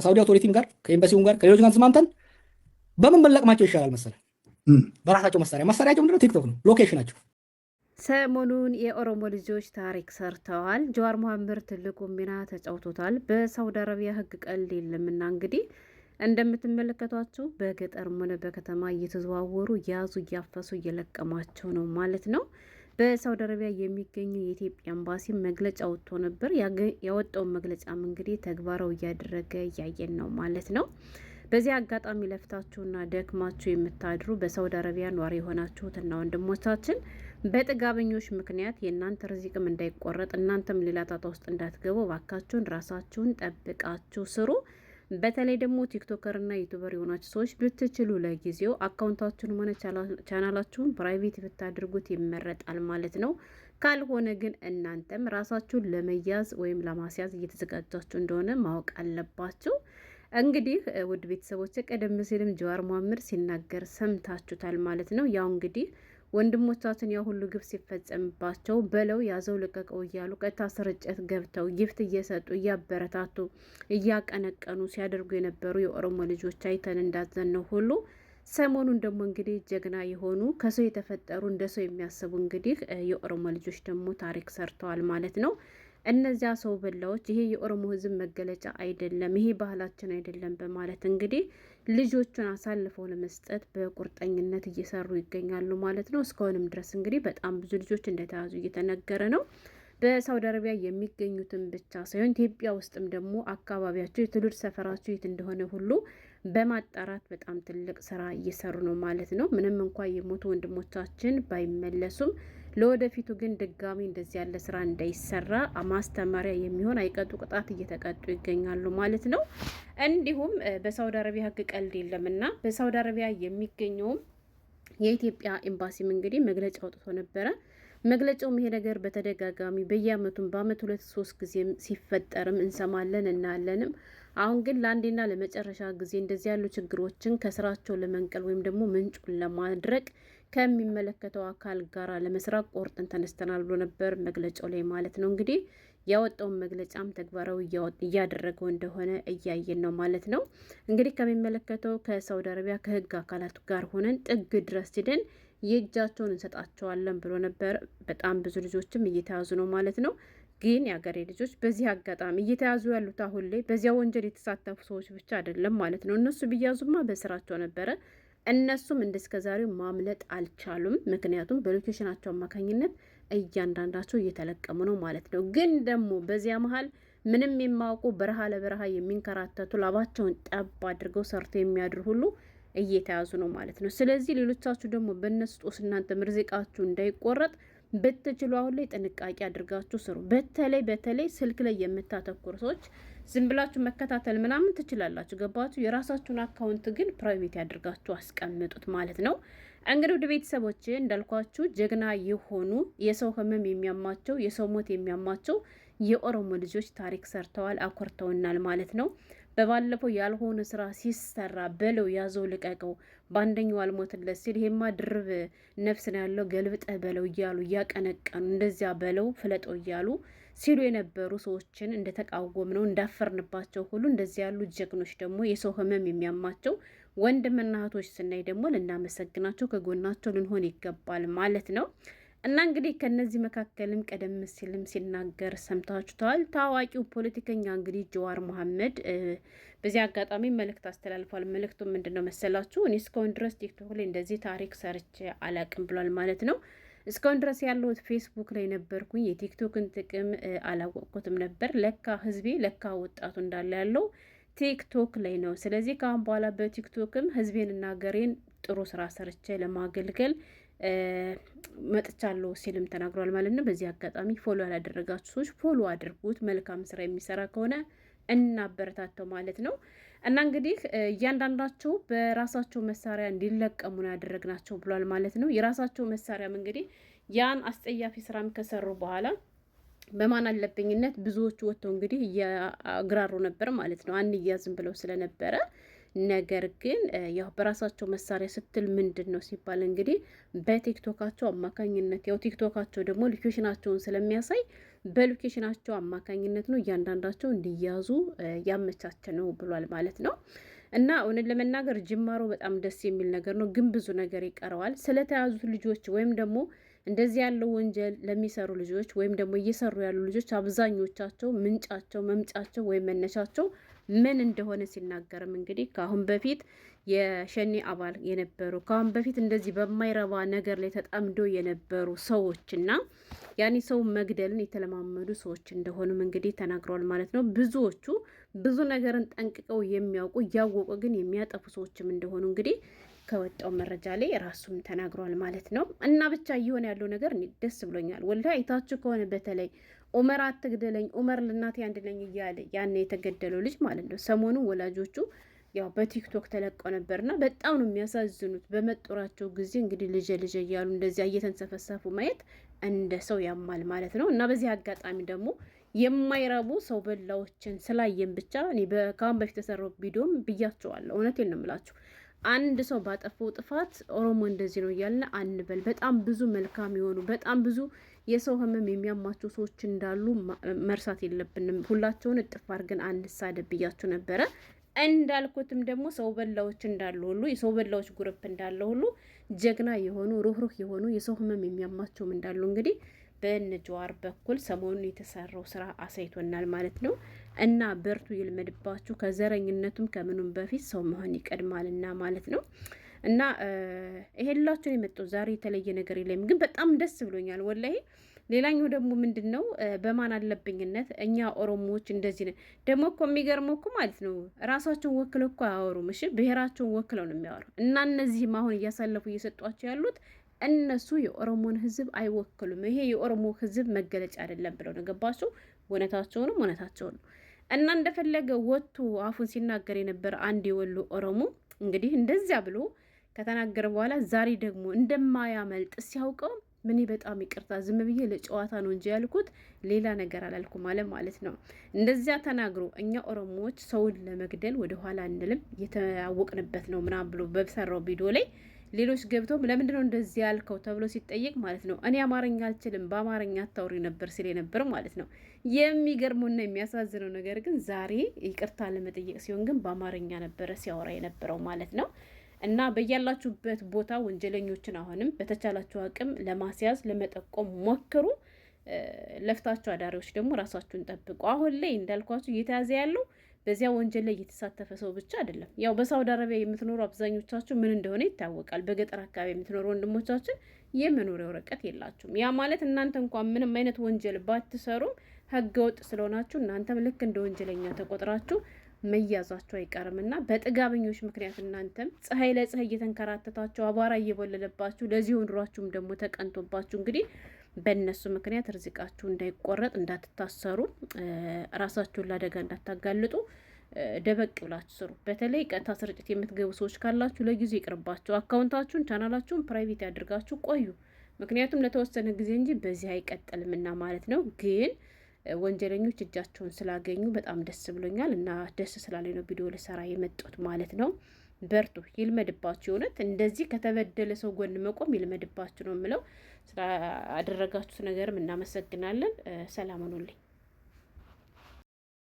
ከሳውዲ አውቶሪቲም ጋር ከኤምባሲውም ጋር ከሌሎች ጋር ተስማምተን በምን ብንለቅማቸው ይሻላል መሰለህ? በራሳቸው መሳሪያቸው ምንድነው? ቲክቶክ ነው ሎኬሽናቸው። ሰሞኑን የኦሮሞ ልጆች ታሪክ ሰርተዋል። ጀዋር መሐመድ ትልቁ ሚና ተጫውቶታል። በሳውዲ አረቢያ ህግ ቀልድ የለምና እንግዲህ እንደምትመለከቷቸው በገጠርም ሆነ በከተማ እየተዘዋወሩ ያዙ እያፈሱ እየለቀማቸው ነው ማለት ነው። በሳውዲ አረቢያ የሚገኘው የኢትዮጵያ ኤምባሲ መግለጫ ወጥቶ ነበር። ያወጣውን መግለጫም እንግዲህ ተግባራዊ እያደረገ እያየን ነው ማለት ነው። በዚህ አጋጣሚ ለፍታችሁና ደክማችሁ የምታድሩ በሳውዲ አረቢያ ኗሪ የሆናችሁትና ወንድሞቻችን በጥጋበኞች ምክንያት የእናንተ ርዚቅም እንዳይቆረጥ እናንተም ሌላ ጣጣ ውስጥ እንዳትገቡ እባካችሁን ራሳችሁን ጠብቃችሁ ስሩ። በተለይ ደግሞ ቲክቶከርና ዩቱበር የሆናችሁ ሰዎች ብትችሉ ለጊዜው አካውንታችሁን ሆነ ቻናላችሁን ፕራይቬት ብታደርጉት ይመረጣል ማለት ነው። ካልሆነ ግን እናንተም ራሳችሁን ለመያዝ ወይም ለማስያዝ እየተዘጋጃችሁ እንደሆነ ማወቅ አለባችሁ። እንግዲህ ውድ ቤተሰቦች ቀደም ሲልም ጀዋር መሐመድ ሲናገር ሰምታችሁታል ማለት ነው። ያው እንግዲህ ወንድሞቻችን ያ ሁሉ ግፍ ሲፈጸምባቸው በለው ያዘው ልቀቀው እያሉ ቀጥታ ስርጭት ገብተው ጊፍት እየሰጡ እያበረታቱ እያቀነቀኑ ሲያደርጉ የነበሩ የኦሮሞ ልጆች አይተን እንዳዘነው ሁሉ ሰሞኑን ደግሞ እንግዲህ ጀግና የሆኑ ከሰው የተፈጠሩ እንደ ሰው የሚያስቡ እንግዲህ የኦሮሞ ልጆች ደግሞ ታሪክ ሰርተዋል ማለት ነው። እነዚያ ሰው በላዎች ይሄ የኦሮሞ ሕዝብ መገለጫ አይደለም፣ ይሄ ባህላችን አይደለም በማለት እንግዲህ ልጆቹን አሳልፈው ለመስጠት በቁርጠኝነት እየሰሩ ይገኛሉ ማለት ነው። እስካሁንም ድረስ እንግዲህ በጣም ብዙ ልጆች እንደተያዙ እየተነገረ ነው። በሳውዲ አረቢያ የሚገኙትን ብቻ ሳይሆን ኢትዮጵያ ውስጥም ደግሞ አካባቢያቸው የትውልድ ሰፈራቸው የት እንደሆነ ሁሉ በማጣራት በጣም ትልቅ ስራ እየሰሩ ነው ማለት ነው። ምንም እንኳ የሞቱ ወንድሞቻችን ባይመለሱም ለወደፊቱ ግን ድጋሚ እንደዚህ ያለ ስራ እንዳይሰራ ማስተማሪያ የሚሆን አይቀጡ ቅጣት እየተቀጡ ይገኛሉ ማለት ነው። እንዲሁም በሳውዲ አረቢያ ህግ ቀልድ የለምና በሳውዲ አረቢያ የሚገኘውም የኢትዮጵያ ኤምባሲም እንግዲህ መግለጫ አውጥቶ ነበረ። መግለጫውም ይሄ ነገር በተደጋጋሚ በየአመቱም በአመት 2-3 ጊዜም ሲፈጠርም እንሰማለን እናያለንም። አሁን ግን ለአንዴና ለመጨረሻ ጊዜ እንደዚህ ያሉ ችግሮችን ከስራቸው ለመንቀል ወይም ደግሞ ምንጩን ለማድረግ ከሚመለከተው አካል ጋር ለመስራት ቆርጠን ተነስተናል ብሎ ነበር መግለጫው ላይ ማለት ነው። እንግዲህ ያወጣውን መግለጫም ተግባራዊ እያደረገው እንደሆነ እያየን ነው ማለት ነው። እንግዲህ ከሚመለከተው ከሳውዲ አረቢያ ከህግ አካላቱ ጋር ሆነን ጥግ ድረስ ሂደን የእጃቸውን እንሰጣቸዋለን ብሎ ነበር። በጣም ብዙ ልጆችም እየተያዙ ነው ማለት ነው። ግን የሀገሬ ልጆች በዚህ አጋጣሚ እየተያዙ ያሉት አሁን ላይ በዚያ ወንጀል የተሳተፉ ሰዎች ብቻ አይደለም ማለት ነው። እነሱ ቢያዙማ በስራቸው ነበረ። እነሱም እንደስከዛሬው ማምለጥ አልቻሉም። ምክንያቱም በሎኬሽናቸው አማካኝነት እያንዳንዳቸው እየተለቀሙ ነው ማለት ነው። ግን ደግሞ በዚያ መሀል ምንም የማያውቁ በረሃ ለበረሃ የሚንከራተቱ ላባቸውን ጠብ አድርገው ሰርቶ የሚያድሩ ሁሉ እየተያዙ ነው ማለት ነው። ስለዚህ ሌሎቻችሁ ደግሞ በእነሱ ጦስ እናንተ ምርዚቃችሁ እንዳይቆረጥ ብትችሉ አሁን ላይ ጥንቃቄ አድርጋችሁ ስሩ። በተለይ ስልክ ላይ የምታተኩሩ ሰዎች ዝም ብላችሁ መከታተል ምናምን ትችላላችሁ፣ ገባችሁ? የራሳችሁን አካውንት ግን ፕራይቬት ያድርጋችሁ አስቀምጡት ማለት ነው። እንግዲህ ወደ ቤተሰቦች እንዳልኳችሁ ጀግና የሆኑ የሰው ህመም የሚያማቸው የሰው ሞት የሚያማቸው የኦሮሞ ልጆች ታሪክ ሰርተዋል፣ አኮርተውናል ማለት ነው። በባለፈው ያልሆነ ስራ ሲሰራ በለው ያዘው ልቀቀው በአንደኛው አልሞትለት ሲል ይሄማ ድርብ ነፍስ ነው ያለው ገልብጠ በለው እያሉ እያቀነቀኑ እንደዚያ በለው ፍለጠው እያሉ ሲሉ የነበሩ ሰዎችን እንደተቃወም ነው እንዳፈርንባቸው ሁሉ እንደዚህ ያሉ ጀግኖች ደግሞ የሰው ህመም የሚያማቸው ወንድምና እህቶች ስናይ ደግሞ ልናመሰግናቸው ከጎናቸው ልንሆን ይገባል ማለት ነው። እና እንግዲህ ከነዚህ መካከልም ቀደም ሲልም ሲናገር ሰምታችኋል። ታዋቂው ፖለቲከኛ እንግዲህ ጀዋር መሐመድ በዚህ አጋጣሚ መልእክት አስተላልፏል። መልእክቱ ምንድነው መሰላችሁ? እኔ እስካሁን ድረስ ቲክቶክ ላይ እንደዚህ ታሪክ ሰርቼ አላቅም ብሏል ማለት ነው። እስካሁን ድረስ ያለሁት ፌስቡክ ላይ ነበርኩኝ። የቲክቶክን ጥቅም አላወቅኩትም ነበር። ለካ ህዝቤ ለካ ወጣቱ እንዳለ ያለው ቲክቶክ ላይ ነው። ስለዚህ ከአሁን በኋላ በቲክቶክም ህዝቤንና ሀገሬን ጥሩ ስራ ሰርቼ ለማገልገል መጥቻለሁ ሲልም ተናግሯል ማለት ነው። በዚህ አጋጣሚ ፎሎ ያላደረጋችሁ ሰዎች ፎሎ አድርጉት። መልካም ስራ የሚሰራ ከሆነ እናበረታተው ማለት ነው። እና እንግዲህ እያንዳንዳቸው በራሳቸው መሳሪያ እንዲለቀሙ ነው ያደረግናቸው ብሏል ማለት ነው። የራሳቸው መሳሪያም እንግዲህ ያን አስጠያፊ ስራም ከሰሩ በኋላ በማን አለብኝነት ብዙዎቹ ወጥተው እንግዲህ እያግራሩ ነበር ማለት ነው። አንያዝም ብለው ስለነበረ ነገር ግን ያው በራሳቸው መሳሪያ ስትል ምንድን ነው ሲባል እንግዲህ በቲክቶካቸው አማካኝነት ያው ቲክቶካቸው ደግሞ ሎኬሽናቸውን ስለሚያሳይ በሎኬሽናቸው አማካኝነት ነው እያንዳንዳቸው እንዲያዙ ያመቻቸ ነው ብሏል ማለት ነው። እና እውነት ለመናገር ጅማሮ በጣም ደስ የሚል ነገር ነው፣ ግን ብዙ ነገር ይቀረዋል። ስለተያዙት ልጆች ወይም ደግሞ እንደዚህ ያለው ወንጀል ለሚሰሩ ልጆች ወይም ደግሞ እየሰሩ ያሉ ልጆች አብዛኞቻቸው ምንጫቸው መምጫቸው ወይም መነሻቸው ምን እንደሆነ ሲናገርም እንግዲህ ከአሁን በፊት የሸኔ አባል የነበሩ ከአሁን በፊት እንደዚህ በማይረባ ነገር ላይ ተጠምዶ የነበሩ ሰዎችና ያኔ ሰው መግደልን የተለማመዱ ሰዎች እንደሆኑም እንግዲህ ተናግረዋል ማለት ነው። ብዙዎቹ ብዙ ነገርን ጠንቅቀው የሚያውቁ እያወቁ ግን የሚያጠፉ ሰዎችም እንደሆኑ እንግዲህ ከወጣው መረጃ ላይ ራሱም ተናግሯል ማለት ነው። እና ብቻ እየሆነ ያለው ነገር ደስ ብሎኛል። ወላሂ አይታችሁ ከሆነ በተለይ ኡመር አትግደለኝ፣ ኡመር ለእናቴ አንድ ነኝ እያለ ያን የተገደለው ልጅ ማለት ነው። ሰሞኑን ወላጆቹ ያው በቲክቶክ ተለቀው ነበርና በጣም ነው የሚያሳዝኑት። በመጦራቸው ጊዜ እንግዲህ ልጅ እያሉ እንደዚያ እየተንሰፈሰፉ ማየት እንደ ሰው ያማል ማለት ነው። እና በዚህ አጋጣሚ ደግሞ የማይረቡ ሰው በላዎችን ስላየን ብቻ እኔ ከአሁን በፊት የተሰራው ቪዲዮም ብያቸዋለሁ። እውነቴን ነው የምላችሁ። አንድ ሰው ባጠፋው ጥፋት ኦሮሞ እንደዚህ ነው እያልን አንበል። በጣም ብዙ መልካም የሆኑ በጣም ብዙ የሰው ህመም የሚያማቸው ሰዎች እንዳሉ መርሳት የለብንም። ሁላቸውን እጥፍ አድርገን አንሳደብ ብያችሁ ነበረ። እንዳልኩትም ደግሞ ሰው በላዎች እንዳሉ ሁሉ የሰው በላዎች ግሩፕ እንዳለ ሁሉ ጀግና የሆኑ ሩህሩህ የሆኑ የሰው ህመም የሚያማቸውም እንዳሉ እንግዲህ በእነ ጀዋር በኩል ሰሞኑን የተሰራው ስራ አሳይቶናል ማለት ነው። እና በርቱ፣ ይልመድባችሁ። ከዘረኝነቱም ከምኑም በፊት ሰው መሆን ይቀድማልና ማለት ነው። እና ይሄላችሁን የመጣው ዛሬ የተለየ ነገር የለም፣ ግን በጣም ደስ ብሎኛል ወላሂ። ሌላኛው ደግሞ ምንድን ነው በማን አለብኝነት እኛ ኦሮሞዎች እንደዚህ ነን። ደግሞ እኮ የሚገርመው እኮ ማለት ነው ራሳቸውን ወክለው እኮ አያወሩም። እሺ ብሔራቸውን ወክለው ነው የሚያወሩ። እና እነዚህም አሁን እያሳለፉ እየሰጧቸው ያሉት እነሱ የኦሮሞን ህዝብ አይወክሉም። ይሄ የኦሮሞ ህዝብ መገለጫ አይደለም ብለው ነው። ገባችሁ? እውነታቸውንም እውነታቸው ነው። እና እንደፈለገ ወጥቶ አፉን ሲናገር የነበረ አንድ የወሎ ኦሮሞ እንግዲህ እንደዚያ ብሎ ከተናገረ በኋላ ዛሬ ደግሞ እንደማያመልጥ ሲያውቀው ምን በጣም ይቅርታ፣ ዝም ብዬ ለጨዋታ ነው እንጂ ያልኩት ሌላ ነገር አላልኩም ማለት ነው። እንደዚያ ተናግሮ እኛ ኦሮሞዎች ሰውን ለመግደል ወደኋላ አንልም የተዋወቅንበት ነው ምናምን ብሎ በሰራው ቪዲዮ ላይ ሌሎች ገብተው ለምንድን ነው እንደዚህ ያልከው ተብሎ ሲጠየቅ ማለት ነው እኔ አማርኛ አልችልም በአማርኛ አታውሪ ነበር ሲል ነበር ማለት ነው። የሚገርመውና የሚያሳዝነው ነገር ግን ዛሬ ይቅርታ ለመጠየቅ ሲሆን ግን በአማርኛ ነበረ ሲያወራ የነበረው ማለት ነው። እና በያላችሁበት ቦታ ወንጀለኞችን አሁንም በተቻላችሁ አቅም ለማስያዝ ለመጠቆም ሞክሩ። ለፍታችሁ አዳሪዎች ደግሞ ራሳችሁን ጠብቁ። አሁን ላይ እንዳልኳችሁ እየተያዘ ያለው በዚያ ወንጀል ላይ እየተሳተፈ ሰው ብቻ አይደለም። ያው በሳውዲ አረቢያ የምትኖሩ አብዛኞቻችሁ ምን እንደሆነ ይታወቃል። በገጠር አካባቢ የምትኖሩ ወንድሞቻችን የመኖሪያ ወረቀት የላችሁም። ያ ማለት እናንተ እንኳን ምንም አይነት ወንጀል ባትሰሩም ህገወጥ ስለሆናችሁ እናንተም ልክ እንደ ወንጀለኛ ተቆጥራችሁ መያዛቸው አይቀርም እና በጥጋበኞች ምክንያት እናንተም ፀሐይ ለፀሐይ እየተንከራተታችሁ አቧራ እየቦለለባችሁ ለዚህ ኑሯችሁም ደግሞ ተቀንቶባችሁ እንግዲህ በእነሱ ምክንያት ርዝቃችሁ እንዳይቆረጥ እንዳትታሰሩ ራሳችሁን ለአደጋ እንዳታጋልጡ ደበቅ ብላችሁ ስሩ። በተለይ ቀጥታ ስርጭት የምትገቡ ሰዎች ካላችሁ ለጊዜው ይቅርባችሁ። አካውንታችሁን ቻናላችሁን ፕራይቬት ያድርጋችሁ ቆዩ። ምክንያቱም ለተወሰነ ጊዜ እንጂ በዚህ አይቀጥልምና ማለት ነው። ግን ወንጀለኞች እጃቸውን ስላገኙ በጣም ደስ ብሎኛል እና ደስ ስላለኝ ነው ቪዲዮ ልሰራ የመጣሁት ማለት ነው። በርቱ፣ ይልመድባችሁ። እውነት እንደዚህ ከተበደለ ሰው ጎን መቆም ይልመድባችሁ ነው የምለው። ስላደረጋችሁት ነገርም እናመሰግናለን። ሰላም ሁኑልኝ።